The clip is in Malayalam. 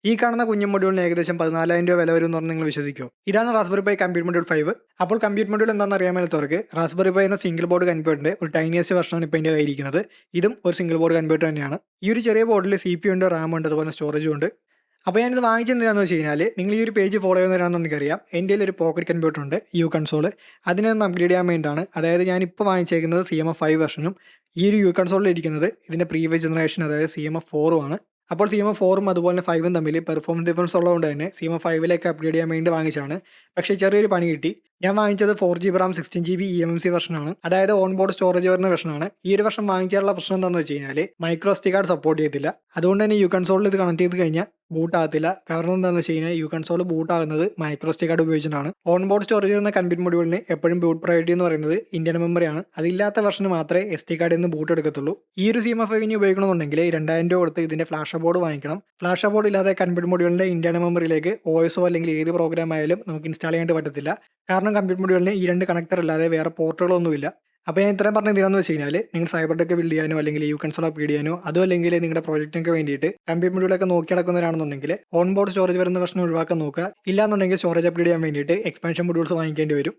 ഈ കാണുന്ന കുഞ്ഞു മൊഡ്യൂളിന് ഏകദേശം 14,000 രൂപ വില വരും എന്ന് പറഞ്ഞാൽ നിങ്ങൾ വിശ്വസിക്കുമോ? ഇതാണ് റാസ്ബെറി പൈ കമ്പ്യൂട്ട് മൊഡ്യൂൾ 5. അപ്പോൾ കമ്പ്യൂട്ട് മൊഡ്യൂൾ എന്താണെന്ന് അറിയാൻ മേലത്തവർക്ക് റാസ്ബെറി പൈ എന്ന സിംഗിൾ ബോർഡ് കമ്പ്യൂട്ടറിന്റെ ഒരു ടൈനിയസ്റ്റ് വെർഷനാണ് ഇപ്പോൾ എൻ്റെ കയ്യിരിക്കുന്നത്. ഇതും ഒരു സിംഗിൾ ബോർഡ് കമ്പ്യൂട്ടർ തന്നെയാണ്. ഈ ഒരു ചെറിയ ബോർഡിൽ CPU ഉണ്ട്, RAM ഉണ്ട്, അതുപോലെ സ്റ്റോറേജും ഉണ്ട്. അപ്പോൾ ഞാനിത് വാങ്ങിച്ചെന്തിനാണെന്ന് വെച്ച് കഴിഞ്ഞാൽ നിങ്ങൾ ഈ ഒരു പേജ് ഫോളോ ചെയ്യുന്നവരാണെന്ന് എനിക്കറിയാം. എൻ്റെ ഒരു പോക്കറ്റ് കമ്പ്യൂട്ടർ ഉണ്ട്, യു കൺസോൾ. അതിനെ ഒന്ന് അപ്ഗ്രേഡ് ചെയ്യാൻ വേണ്ടിയിട്ടാണ്. അതായത് ഞാനിപ്പോൾ വാങ്ങിച്ചേക്കുന്നത് CMF5 വെർഷനും ഈ ഒരു യു കൺസോളിൽ ഇരിക്കുന്നത് ഇതിൻ്റെ പ്രീവിയസ് ജനറേഷൻ, അതായത് CMF4 ആണ്. അപ്പോൾ CMF4ഉം അതുപോലെ 5ഉം തമ്മിൽ പെർഫോമൻസ് ഡിഫറൻസ് ഉള്ളതുകൊണ്ട് തന്നെ CMF5ലേക്ക് അപ്ഗ്രേഡ് ചെയ്യാൻ വേണ്ടി വാങ്ങിച്ചാണ്. പക്ഷേ ചെറിയൊരു പണി കിട്ടി. ഞാൻ വാങ്ങിച്ചത് 4GB RAM 16GB eMMC വെർഷനാണ്. അതായത് ഓൺ ബോർഡ് സ്റ്റോറേജ് വരുന്ന വെർഷനാണ്. ഈ ഒരു വർഷം വാങ്ങിച്ചാലുള്ള പ്രശ്നം എന്താണെന്ന് വെച്ച് കഴിഞ്ഞാൽ മൈക്രോ SD കാർഡ് സപ്പോർട്ട് ചെയ്തില്ല. അതുകൊണ്ട് തന്നെ യു കൺസോളിൽ ഇത് കണക്ട് ചെയ്ത് കഴിഞ്ഞാൽ ബൂട്ട് ആകത്തില്ല. കാരണം എന്താണെന്ന് വെച്ച് കഴിഞ്ഞാൽ യു കൺസോൾ ബൂട്ട് ആകുന്നത് മൈക്രോ SD കാർഡ് ഉപയോഗിച്ചിട്ടാണ്. ഓൺ ബോർഡ് സ്റ്റോറേജ് വരുന്ന കമ്പ്യൂട്ട് മൊഡ്യൂളിന് എപ്പോഴും ബൂട്ട് പ്രയോറിറ്റി എന്ന് പറയുന്നത് ഇന്ത്യൻ മെമ്മറിയാണ്. അതില്ലാത്ത വെർഷന് മാത്രമേ SD കാർഡിൽ നിന്ന് ബൂട്ട് എടുക്കത്തുള്ളൂ. ഈ ഒരു CMF5 ഉപയോഗിക്കണമെന്നുണ്ടെങ്കിൽ 2,000 രൂപ കൊടുത്ത് ഇതിന്റെ ഫ്ലാഷ് ബോർഡ് വാങ്ങിക്കണം. ഫ്ലാഷ് ബോർഡ് ഇല്ലാതെ കമ്പ്യൂട്ട് മൊഡ്യൂളിന്റെ ഇന്ത്യൻ മെമ്മറിയിലേക്ക് OSO അല്ലെങ്കിൽ ഏത് പ്രോഗ്രാം ആയാലും നമുക്ക് ഇൻസ്റ്റാൾ ചെയ്യാൻ പറ്റത്തില്ല. കാരണം കമ്പ്യൂട്ട് മൊഡ്യൂളിന് ഈ 2 കണക്ടർ അല്ലാതെ വേറെ പോർട്ടുകളൊന്നുമില്ല. അപ്പോൾ ഞാൻ ഇത്രയും പറഞ്ഞത് എന്താണെന്ന് വെച്ച് കഴിഞ്ഞാൽ നിങ്ങൾ സൈബർ ടെക് ബിൽഡ് ചെയ്യാനോ അല്ലെങ്കിൽ യു കൺസോൾ അപ്ഗ്രേഡ് ചെയ്യാനോ അതോ അല്ലെങ്കിൽ നിങ്ങളുടെ പ്രോജക്റ്റിനൊക്കെ വേണ്ടിയിട്ട് കമ്പ്യൂട്ടർ മൊഡ്യൂളൊക്കെ നോക്കി നടക്കുന്നവരാണെന്നുണ്ടെങ്കിൽ ഓൺ ബോർഡ് സ്റ്റോറേജ് വരുന്ന പ്രശ്നം ഒഴിവാക്കാൻ നോക്കുക. ഇല്ലാന്നുണ്ടെങ്കിൽ സ്റ്റോറേജ് അപ്ഗ്രേഡ് ചെയ്യാൻ വേണ്ടിയിട്ട് എക്സ്പാൻഷൻ മൊഡ്യൂൾസ് വാങ്ങിക്കേണ്ടി വരും.